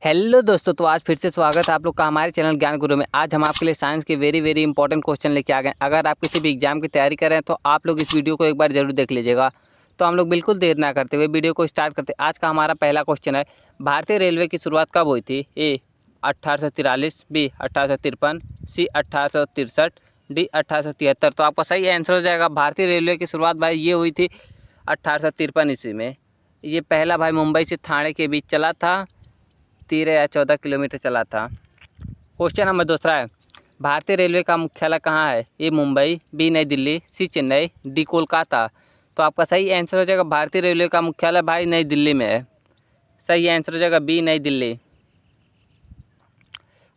Hello दोस्तों, तो आज फिर से स्वागत है आप लोग का हमारे चैनल ज्ञान गुरु में। आज हम आपके लिए साइंस के वेरी इंपॉर्टेंट क्वेश्चन लेके आ गए। अगर आप किसी भी एग्जाम की तैयारी कर रहे हैं तो आप लोग इस वीडियो को एक बार जरूर देख लीजिएगा। तो हम लोग बिल्कुल देर ना करते हुए वीडियो को स्टार्ट करते। आज का हमारा पहला क्वेश्चन है, भारतीय रेलवे की शुरुआत कब हुई थी? ए 1843, बी 1853, सी 1863, डी 1873। तो आपका सही आंसर हो जाएगा भारतीय रेलवे की शुरुआत भाई ये हुई थी 1853 ईस्वी में। ये पहला भाई मुंबई से ठाणे के बीच चला था, 13 या 14 किलोमीटर चला था। क्वेश्चन नंबर दूसरा है, भारतीय रेलवे का मुख्यालय कहाँ है? ए मुंबई, बी नई दिल्ली, सी चेन्नई, डी कोलकाता। तो आपका सही आंसर हो जाएगा भारतीय रेलवे का मुख्यालय भाई नई दिल्ली में है। सही आंसर हो जाएगा बी नई दिल्ली।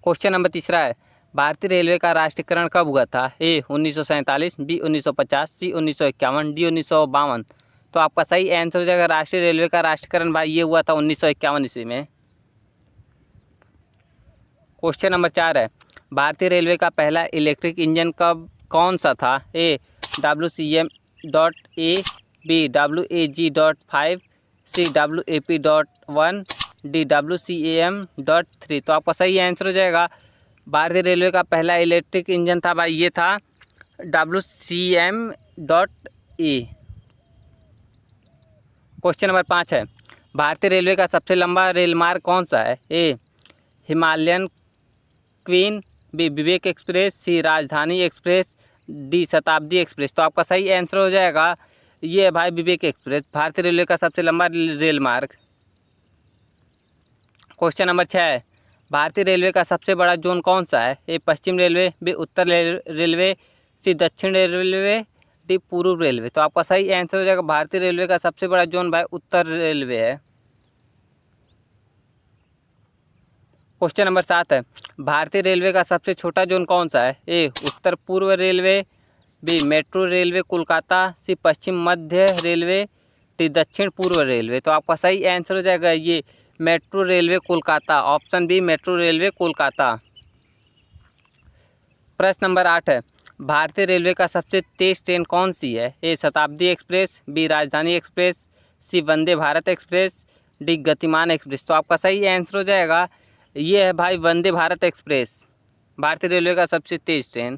क्वेश्चन नंबर तीसरा है, भारतीय रेलवे का राष्ट्रीयकरण कब हुआ था? ए 1947, बी 1950, सी 1951, डी 1952। तो आपका सही आंसर हो जाएगा राष्ट्रीय रेलवे का राष्ट्रीयकरण भाई ये हुआ था 1951 ईस्वी में। क्वेश्चन नंबर 4 है, भारतीय रेलवे का पहला इलेक्ट्रिक इंजन कौन सा था? ए WCM.A, बी WAG.5, सी WAP.1, डी WCAM.3। तो आपका सही आंसर हो जाएगा भारतीय रेलवे का पहला इलेक्ट्रिक इंजन था भाई ये था WCM.A। क्वेश्चन नंबर 5 है, भारतीय रेलवे का सबसे लंबा रेल मार्ग कौन सा है? ए हिमालयन क्वीन, बी विवेक एक्सप्रेस, सी राजधानी एक्सप्रेस, डी शताब्दी एक्सप्रेस। तो आपका सही आंसर हो जाएगा ये है भाई विवेक एक्सप्रेस, भारतीय रेलवे का सबसे लंबा रेल मार्ग। क्वेश्चन नंबर 6 है, भारतीय रेलवे का सबसे बड़ा जोन कौन सा है? ए पश्चिम रेलवे, बी उत्तर रेलवे, सी दक्षिण रेलवे, डी पूर्व रेलवे। तो आपका सही आंसर हो जाएगा भारतीय रेलवे का सबसे बड़ा जोन भाई उत्तर रेलवे है। क्वेश्चन नंबर 7 है, भारतीय रेलवे का सबसे छोटा जोन कौन सा है? ए उत्तर पूर्व railway, B metro railway Kolkata, C पश्चिम मध्य रेलवे, डी दक्षिण पूर्व रेलवे। तो आपका सही आंसर हो जाएगा ये metro railway Kolkata, option B metro railway Kolkata. प्रश्न नंबर 8 है, भारतीय रेलवे का सबसे तेज ट्रेन कौन सी है? ए शताब्दी एक्सप्रेस, बी राजधानी एक्सप्रेस, सी वंदे भारत एक्सप्रेस, डी गतिमान एक्सप्रेस। तो आपका सही आंसर हो जाएगा ये है भाई वंदे भारत एक्सप्रेस, भारतीय रेलवे का सबसे तेज ट्रेन।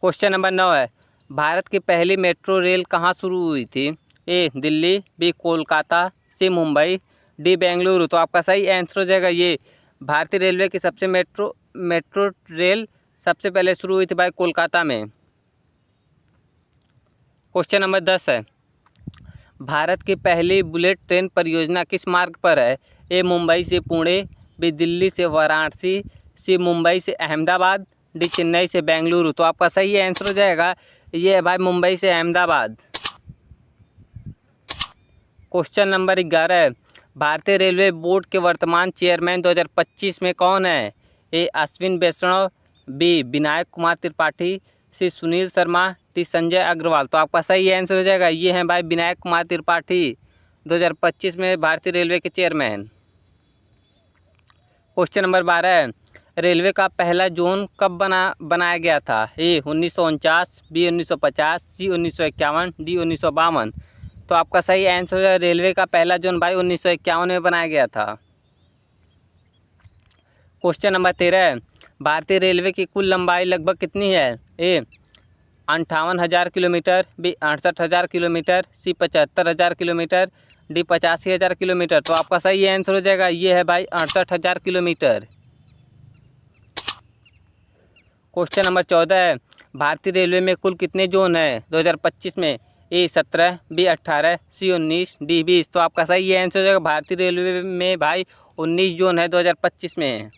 क्वेश्चन नंबर 9 है, भारत की पहली मेट्रो रेल कहाँ शुरू हुई थी? ए दिल्ली, बी कोलकाता, सी मुंबई, डी बेंगलुरु। तो आपका सही आंसर हो जाएगा ये भारतीय रेलवे की सबसे मेट्रो रेल सबसे पहले शुरू हुई थी भाई कोलकाता में। क्वेश्चन नंबर 10 है, भारत की पहली बुलेट ट्रेन परियोजना किस मार्ग पर है? ए मुंबई से पुणे, बी दिल्ली से वाराणसी, सी मुंबई से अहमदाबाद, डी चेन्नई से बेंगलुरु। तो आपका सही आंसर हो जाएगा ये है भाई मुंबई से अहमदाबाद। क्वेश्चन नंबर 11 है, भारतीय रेलवे बोर्ड के वर्तमान चेयरमैन 2025 में कौन है? ए अश्विन वैष्णव, बी विनायक कुमार त्रिपाठी, सी सुनील शर्मा, डी संजय अग्रवाल। तो आपका सही आंसर हो जाएगा ये हैं भाई विनायक कुमार त्रिपाठी 2025 में भारतीय रेलवे के चेयरमैन। क्वेश्चन नंबर 12 है, रेलवे का पहला जोन कब बनाया गया था? ए 1949, बी 1950, सी 1951, डी 1952। तो आपका सही आंसर हो जाएगा रेलवे का पहला जोन भाई 1951 में बनाया गया था। क्वेश्चन नंबर 13 है, भारतीय रेलवे की कुल लंबाई लगभग कितनी है? ए 58,000 किलोमीटर, बी 68,000 किलोमीटर, सी 75,000 किलोमीटर, डी 85,000 किलोमीटर। तो आपका सही आंसर हो जाएगा ये है भाई 68,000 किलोमीटर। क्वेश्चन नंबर 14 है, भारतीय रेलवे में कुल कितने जोन है 2025 में? ए 17, बी 18, सी 19, डी 20। तो आपका सही आंसर हो जाएगा भारतीय रेलवे में भाई 19 जोन है 2025 में।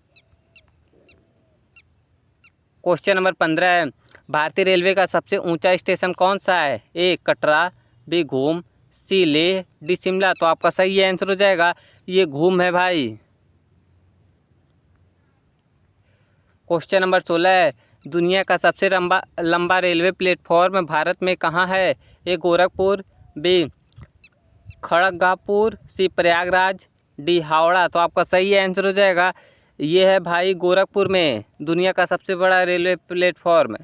क्वेश्चन नंबर 15 है, भारतीय रेलवे का सबसे ऊंचा स्टेशन कौन सा है? ए कटरा, बी घूम, सी लेह, डी शिमला। तो आपका सही आंसर हो जाएगा ये घूम है भाई। क्वेश्चन नंबर 16 है, दुनिया का सबसे लंबा रेलवे प्लेटफॉर्म भारत में कहाँ है? ए गोरखपुर, बी खड़गपुर, सी प्रयागराज, डी हावड़ा। तो आपका सही आंसर हो जाएगा ये है भाई गोरखपुर में दुनिया का सबसे बड़ा रेलवे प्लेटफॉर्म।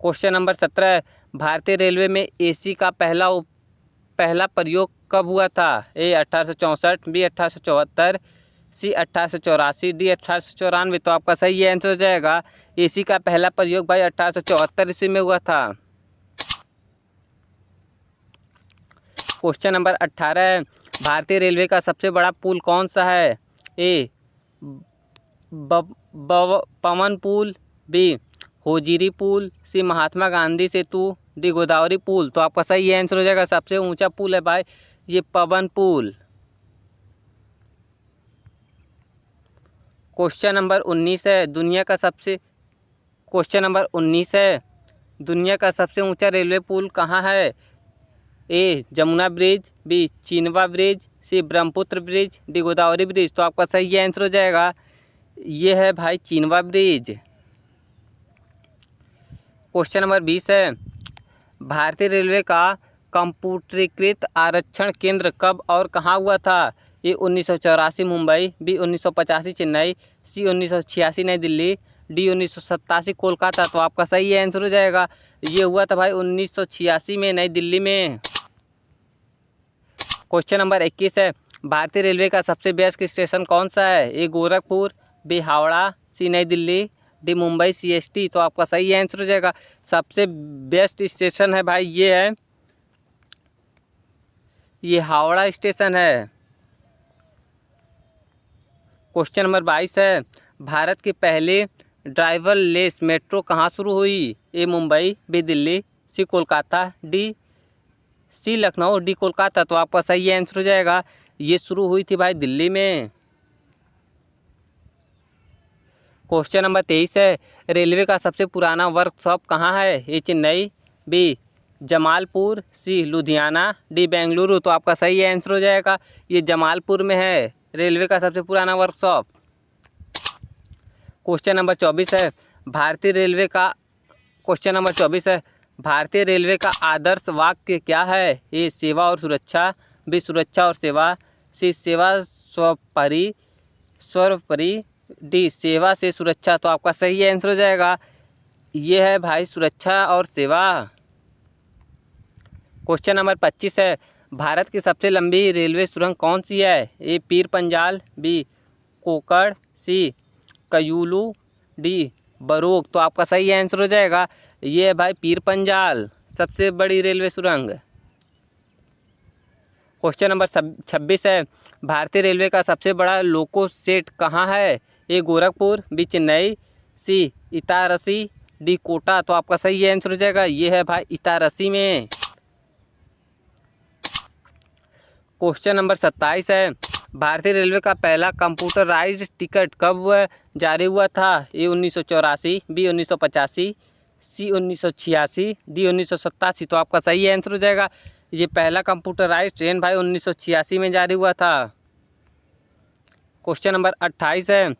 क्वेश्चन नंबर 17 है, भारतीय रेलवे में एसी का पहला प्रयोग कब हुआ था? ए 1864, बी 1874, सी 1884, डी 1894। तो आपका सही आंसर हो जाएगा एसी का पहला प्रयोग भाई 1874 ईस्वी में हुआ था। क्वेश्चन नंबर 18 है, भारतीय रेलवे का सबसे बड़ा पुल कौन सा है? ए पवन पुल, बी होजिरी पुल, सी महात्मा गांधी सेतु, डी गोदावरी पुल। तो आपका सही आंसर हो जाएगा सबसे ऊंचा पुल है भाई ये पवन पुल। क्वेश्चन नंबर 19 है, क्वेश्चन नंबर 19 है, दुनिया का सबसे ऊंचा रेलवे पुल कहाँ है? ए जमुना ब्रिज, बी चिनवा bridge, C Brahmaputra bridge, D Godavari bridge. तो आपका सही आंसर हो जाएगा ये है भाई चिनवा ब्रिज। क्वेश्चन नंबर 20 है, भारतीय रेलवे का कंप्यूटरीकृत आरक्षण केंद्र कब और कहाँ हुआ था? ए 1984 मुंबई, बी 1985 चेन्नई, सी 1986 नई दिल्ली, डी 1987 कोलकाता। तो आपका सही आंसर हो जाएगा ये हुआ था भाई 1986 में नई दिल्ली में। क्वेश्चन नंबर 21 है, भारतीय रेलवे का सबसे बेस्ट स्टेशन कौन सा है? ए गोरखपुर, बी हावड़ा, सी नई दिल्ली, डी मुंबई CST। तो आपका सही आंसर हो जाएगा सबसे बेस्ट स्टेशन है भाई ये हावड़ा स्टेशन है। क्वेश्चन नंबर 22 है, भारत की पहली ड्राइवरलेस मेट्रो कहाँ शुरू हुई? ए मुंबई, बी दिल्ली, सी कोलकाता, सी लखनऊ, डी कोलकाता। तो आपका सही आंसर हो जाएगा ये शुरू हुई थी भाई दिल्ली में। क्वेश्चन नंबर 23 है, रेलवे का सबसे पुराना वर्कशॉप कहाँ है? ए चेन्नई, बी जमालपुर, सी लुधियाना, डी बेंगलुरु। तो आपका सही आंसर हो जाएगा ये जमालपुर में है रेलवे का सबसे पुराना वर्कशॉप। क्वेश्चन नंबर 24 है, भारतीय रेलवे का आदर्श वाक्य क्या है? ए सेवा और सुरक्षा, बी सुरक्षा और सेवा, सी सेवा सर्वोपरि, डी सेवा से सुरक्षा। तो आपका सही आंसर हो जाएगा ये है भाई सुरक्षा और सेवा। क्वेश्चन नंबर 25 है, भारत की सबसे लंबी रेलवे सुरंग कौन सी है? ए पीर पंजाल, बी कोकड़, सी कयूलू, डी बरोक। तो आपका सही आंसर हो जाएगा ये है भाई पीर पंजाल सबसे बड़ी रेलवे सुरंग। क्वेश्चन नंबर 26 है, भारतीय रेलवे का सबसे बड़ा लोको सेट कहाँ है? ए गोरखपुर, बी चेन्नई, सी इटारसी, डी कोटा। तो आपका सही आंसर हो जाएगा ये है भाई इटारसी में। क्वेश्चन नंबर 27 है, भारतीय रेलवे का पहला कंप्यूटराइज्ड टिकट कब जारी हुआ था? ए 1984, बी 1985, सी 1986, डी 1987। तो आपका सही आंसर हो जाएगा ये पहला कंप्यूटराइज्ड ट्रेन भाई 1986 में जारी हुआ था। क्वेश्चन नंबर 28 है,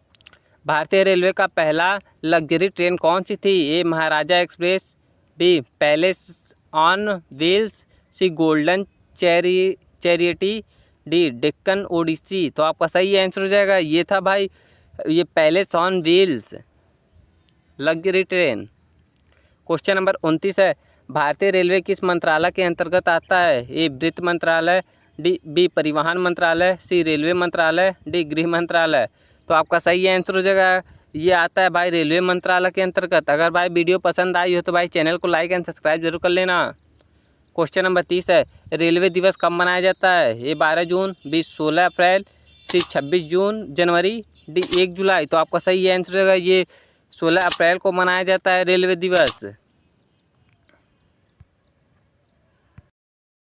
भारतीय रेलवे का पहला लग्जरी ट्रेन कौन सी थी? A Maharaja express, B palace on wheels, C golden charity, D Deccan odyssey. तो आपका सही आंसर हो जाएगा ये था भाई ये palace on wheels luxury train. Question number 29 है, भारतीय रेलवे किस मंत्रालय के अंतर्गत आता है? ए वित्त मंत्रालय, बी परिवहन मंत्रालय, सी रेलवे मंत्रालय, डी गृह मंत्रालय। तो आपका सही आंसर हो जाएगा ये आता है भाई रेलवे मंत्रालय के अंतर्गत। अगर भाई वीडियो पसंद आई हो तो भाई चैनल को लाइक एंड सब्सक्राइब जरूर कर लेना। क्वेश्चन नंबर 30 है, रेलवे दिवस कब मनाया जाता है? ए 12 जून, बी 16 अप्रैल, सी 26 जनवरी, डी 1 जुलाई। तो आपका सही आंसर होगा ये 16 अप्रैल को मनाया जाता है रेलवे दिवस।